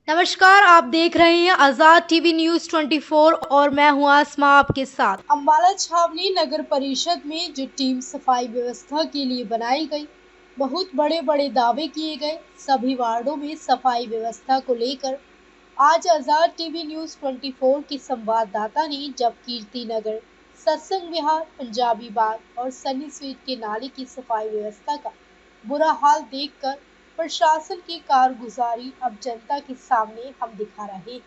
नमस्कार, आप देख रहे हैं आजाद टीवी न्यूज 24 और मैं हूं आसमा आपके साथ। अम्बाला छावनी नगर परिषद में जो टीम सफाई व्यवस्था के लिए बनाई गई, बहुत बड़े बड़े दावे किए गए। सभी वार्डों में सफाई व्यवस्था को लेकर आज आजाद टीवी न्यूज 24 की संवाददाता ने जब कीर्ति नगर, सत्संग विहार, पंजाबी बाग और सनी स्वीट के नाले की सफाई व्यवस्था का बुरा हाल देखकर प्रशासन की कारगुजारी अब जनता के सामने हम दिखा रहे हैं।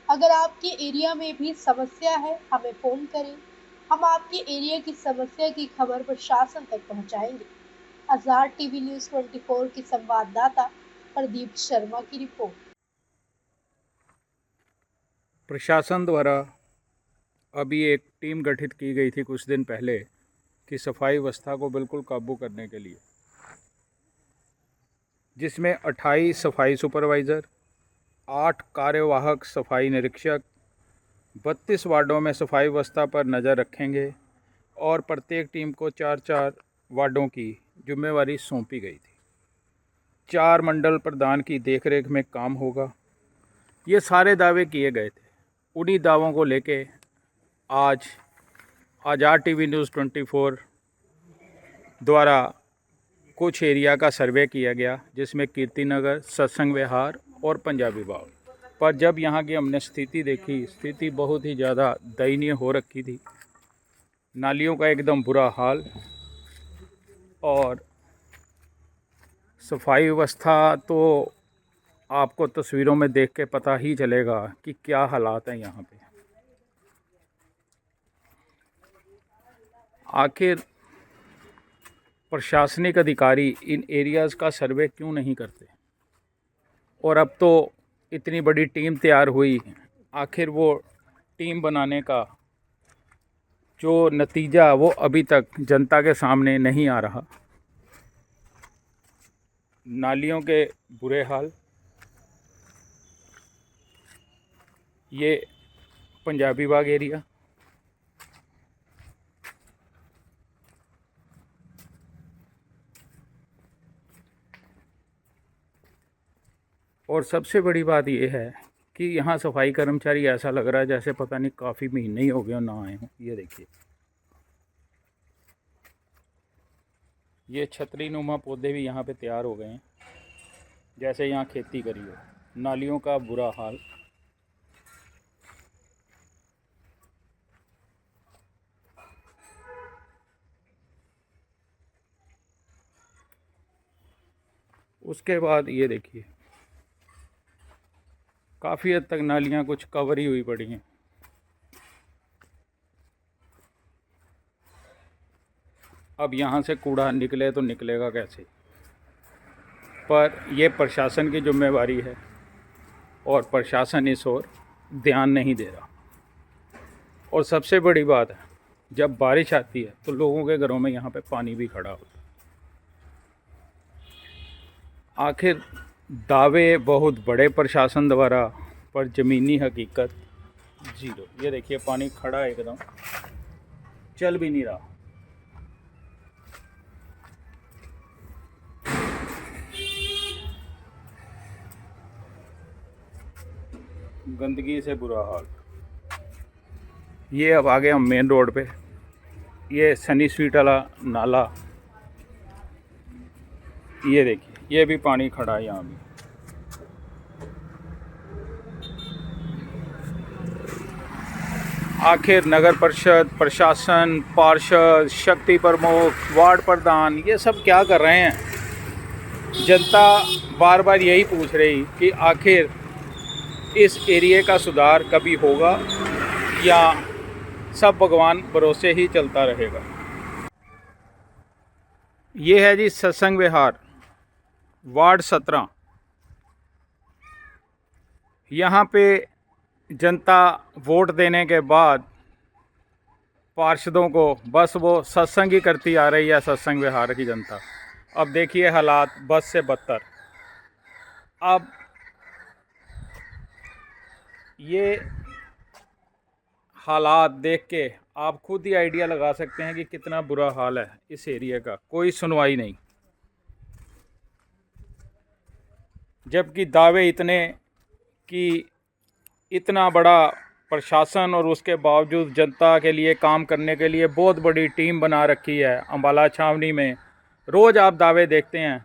अगर आपके एरिया में भी समस्या है, हमें फोन करें। हम आपके एरिया की समस्या की खबर प्रशासन तक पहुंचाएंगे। आजाद टीवी न्यूज 24 के संवाददाता प्रदीप शर्मा की रिपोर्ट। प्रशासन द्वारा अभी एक टीम गठित की गई थी कुछ दिन पहले कि सफाई व्यवस्था को बिल्कुल काबू करने के लिए, जिसमें 28 सफाई सुपरवाइज़र, 8 कार्यवाहक सफाई निरीक्षक 32 वार्डों में सफाई व्यवस्था पर नज़र रखेंगे और प्रत्येक टीम को 4-4 वार्डों की जिम्मेवारी सौंपी गई थी। 4 मंडल प्रधान की देखरेख में काम होगा। ये सारे दावे किए गए थे। उन्हीं दावों को लेके आज आजाद टीवी न्यूज़ 24 द्वारा कुछ एरिया का सर्वे किया गया, जिसमें कीर्ति नगर, सत्संग विहार और पंजाबी बाग। पर जब यहाँ की हमने स्थिति देखी, स्थिति बहुत ही ज़्यादा दयनीय हो रखी थी। नालियों का एकदम बुरा हाल और सफाई व्यवस्था तो आपको तस्वीरों में देख के पता ही चलेगा कि क्या हालात हैं यहाँ पे। आखिर प्रशासनिक अधिकारी इन एरियाज़ का सर्वे क्यों नहीं करते? और अब तो इतनी बड़ी टीम तैयार हुई, आखिर वो टीम बनाने का जो नतीजा वो अभी तक जनता के सामने नहीं आ रहा। नालियों के बुरे हाल, ये पंजाबी बाग एरिया, और सबसे बड़ी बात यह है कि यहाँ सफाई कर्मचारी ऐसा लग रहा है जैसे पता नहीं काफ़ी महीने ही हो गए ना आए हों। ये देखिए, ये छतरी नुमा पौधे भी यहाँ पे तैयार हो गए हैं, जैसे यहाँ खेती करी हो। नालियों का बुरा हाल, उसके बाद ये देखिए काफ़ी हद तक नालियाँ कुछ कवर ही हुई पड़ी हैं। अब यहाँ से कूड़ा निकले तो निकलेगा कैसे? पर यह प्रशासन की जिम्मेवारी है और प्रशासन इस ओर ध्यान नहीं दे रहा। और सबसे बड़ी बात है, जब बारिश आती है तो लोगों के घरों में यहाँ पे पानी भी खड़ा होता है। आखिर दावे बहुत बड़े प्रशासन द्वारा, पर ज़मीनी हकीकत जीरो। ये देखिए पानी खड़ा है, एकदम चल भी नहीं रहा। गंदगी से बुरा हाल। ये अब आगे हम मेन रोड पे, ये सनी स्वीट वाला नाला, ये देखिए ये भी पानी खड़ा है यहाँ भी। आखिर नगर परिषद, प्रशासन, पार्षद, शक्ति प्रमुख, वार्ड प्रधान ये सब क्या कर रहे हैं? जनता बार बार यही पूछ रही कि आखिर इस एरिया का सुधार कभी होगा या सब भगवान भरोसे ही चलता रहेगा। ये है जी सत्संग विहार, वार्ड 17। यहाँ पे जनता वोट देने के बाद पार्षदों को बस वो सत्संग ही करती आ रही है, सत्संग विहार की जनता। अब देखिए हालात बस से बदतर। अब ये हालात देख के आप खुद ही आइडिया लगा सकते हैं कि कितना बुरा हाल है इस एरिया का। कोई सुनवाई नहीं, जबकि दावे इतने कि इतना बड़ा प्रशासन और उसके बावजूद जनता के लिए काम करने के लिए बहुत बड़ी टीम बना रखी है अम्बाला छावनी में। रोज़ आप दावे देखते हैं,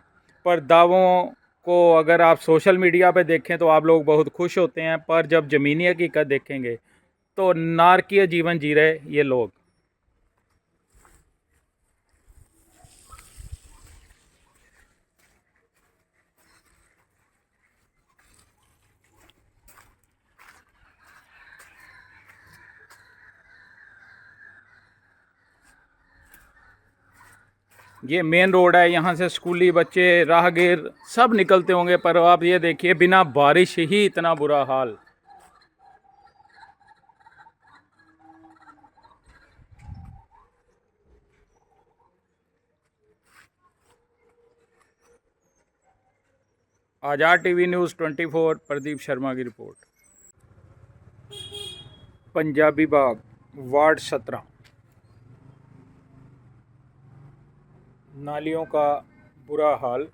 पर दावों को अगर आप सोशल मीडिया पे देखें तो आप लोग बहुत खुश होते हैं, पर जब ज़मीनी हकीकत देखेंगे तो नारकीय जीवन जी रहे ये लोग। ये मेन रोड है, यहाँ से स्कूली बच्चे राहगीर सब निकलते होंगे, पर आप ये देखिए बिना बारिश ही इतना बुरा हाल। आज़ाद टीवी न्यूज़ 24 प्रदीप शर्मा की रिपोर्ट। पंजाबी बाग वार्ड 17, नालियों का बुरा हाल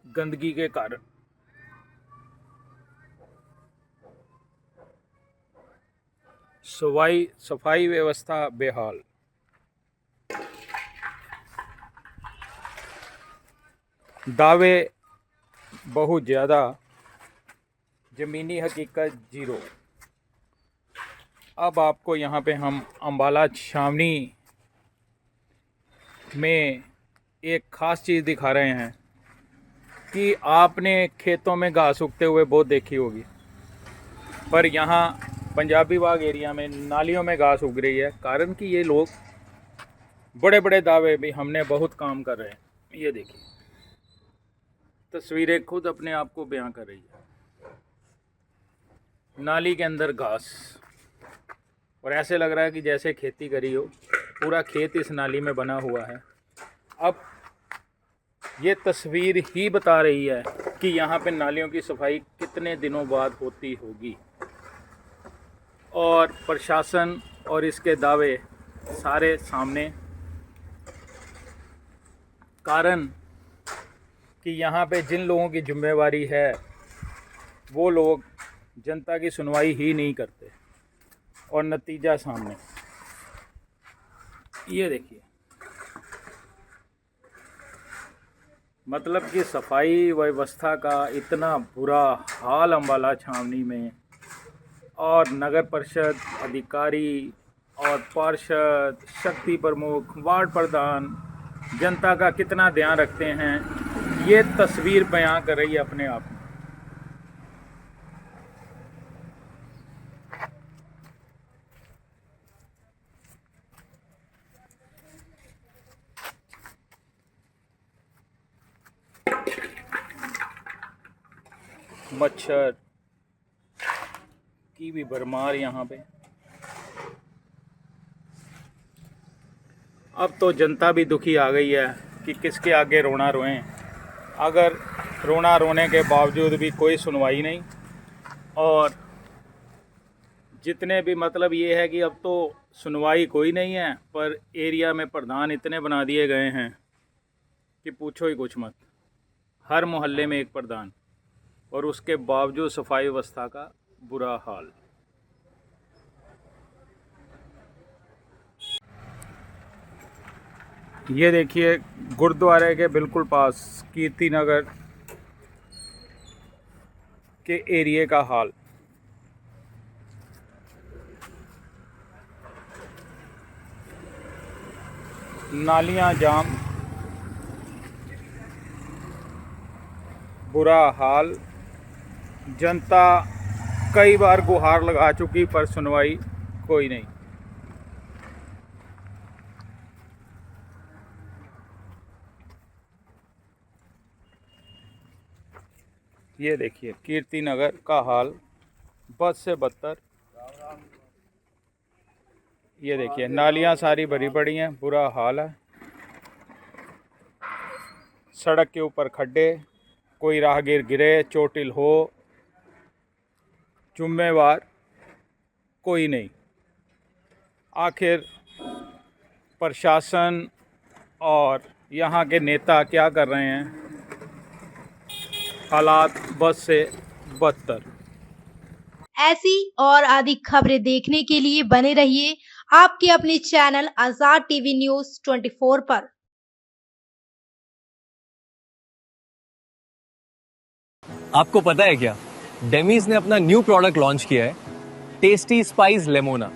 गंदगी के कारण। सफाई व्यवस्था बेहाल। दावे बहुत ज़्यादा, ज़मीनी हकीकत जीरो। अब आपको यहाँ पे हम अम्बाला छावनी में एक ख़ास चीज़ दिखा रहे हैं कि आपने खेतों में घास उगते हुए बहुत देखी होगी, पर यहाँ पंजाबी बाग एरिया में नालियों में घास उग रही है। कारण कि ये लोग बड़े बड़े दावे भी हमने बहुत काम कर रहे हैं। ये देखिए तस्वीरें खुद अपने आप को बयां कर रही है। नाली के अंदर घास, और ऐसे लग रहा है कि जैसे खेती करी हो, पूरा खेत इस नाली में बना हुआ है। अब ये तस्वीर ही बता रही है कि यहाँ पे नालियों की सफाई कितने दिनों बाद होती होगी, और प्रशासन और इसके दावे सारे सामने। कारण कि यहाँ पे जिन लोगों की जिम्मेवारी है वो लोग जनता की सुनवाई ही नहीं करते, और नतीजा सामने। ये देखिए, मतलब कि सफाई व्यवस्था का इतना बुरा हाल अम्बाला छावनी में, और नगर परिषद अधिकारी और पार्षद, शक्ति प्रमुख, वार्ड प्रधान जनता का कितना ध्यान रखते हैं, ये तस्वीर बयां कर रही है अपने आप में। मच्छर की भी भरमार यहाँ पे। अब तो जनता भी दुखी आ गई है कि किसके आगे रोना रोएं, अगर रोना रोने के बावजूद भी कोई सुनवाई नहीं। और जितने भी, मतलब ये है कि अब तो सुनवाई कोई नहीं है, पर एरिया में प्रधान इतने बना दिए गए हैं कि पूछो ही कुछ मत। हर मोहल्ले में एक प्रधान, और उसके बावजूद सफाई व्यवस्था का बुरा हाल। ये देखिए गुरुद्वारे के बिल्कुल पास कीर्ति नगर के एरिए का हाल। नालियां जाम, बुरा हाल। जनता कई बार गुहार लगा चुकी, पर सुनवाई कोई नहीं। ये देखिए कीर्ति नगर का हाल बद से बदतर। ये देखिए नालियां सारी भरी पड़ी हैं, बुरा हाल है। सड़क के ऊपर खड्डे, कोई राहगीर गिरे, चोटिल हो, जुम्मेवार कोई नहीं। आखिर प्रशासन और यहाँ के नेता क्या कर रहे हैं? हालात बद से बदतर। ऐसी और अधिक खबरें देखने के लिए बने रहिए आपके अपने चैनल आजाद टीवी न्यूज 24 पर। आपको पता है क्या, डेमीज ने अपना न्यू प्रोडक्ट लॉन्च किया है, टेस्टी स्पाइस लेमोना।